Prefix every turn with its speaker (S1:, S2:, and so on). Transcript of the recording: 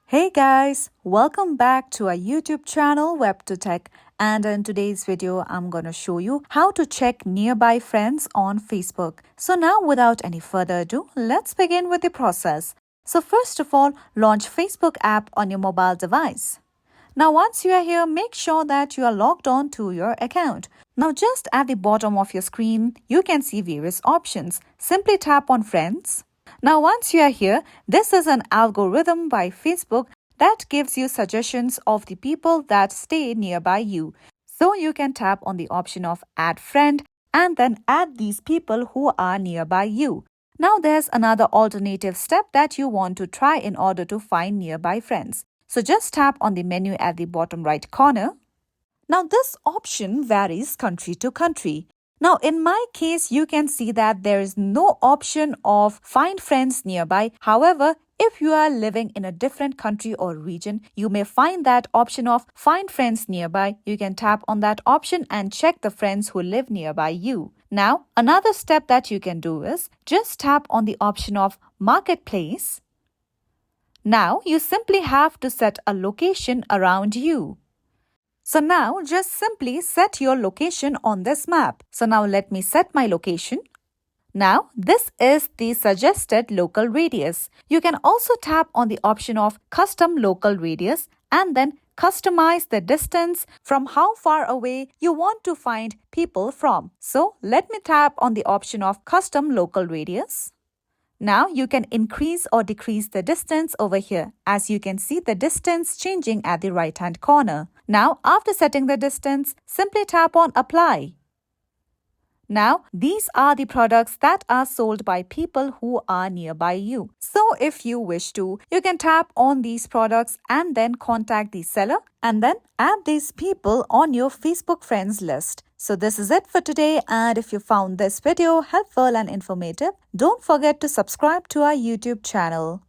S1: Hey guys, welcome back to our YouTube channel WebToTech, and in today's video I'm going to show you how to check nearby friends on Facebook. So now without any further ado, let's begin with the process. So first of all, launch Facebook app on your mobile device. Now once you are here, make sure that you are logged on to your account. Now just at the bottom of your screen, you can see various options. Simply tap on Friends. Now once you are here, this is an algorithm by Facebook that gives you suggestions of the people that stay nearby you. So you can tap on the option of Add Friend and then add these people who are nearby you. Now there's another alternative step that you want to try in order to find nearby friends. So just tap on the menu at the bottom right corner. Now this option varies country to country. Now in my case, you can see that there is no option of find friends nearby. However, if you are living in a different country or region, you may find that option of find friends nearby. You can tap on that option and check the friends who live nearby you. Now, another step that you can do is just tap on the option of Marketplace. Now, you simply have to set a location around you. So now just simply set your location on this map. So now let me set my location. Now this is the suggested local radius. You can also tap on the option of custom local radius and then customize the distance from how far away you want to find people from. So let me tap on the option of custom local radius. Now you can increase or decrease the distance over here. As you can see the distance changing at the right hand corner. Now after setting the distance, simply tap on Apply. Now these are the products that are sold by people who are nearby you. So if you wish to, you can tap on these products and then contact the seller and then add these people on your Facebook friends list. So this is it for today, and if you found this video helpful and informative, don't forget to subscribe to our YouTube channel.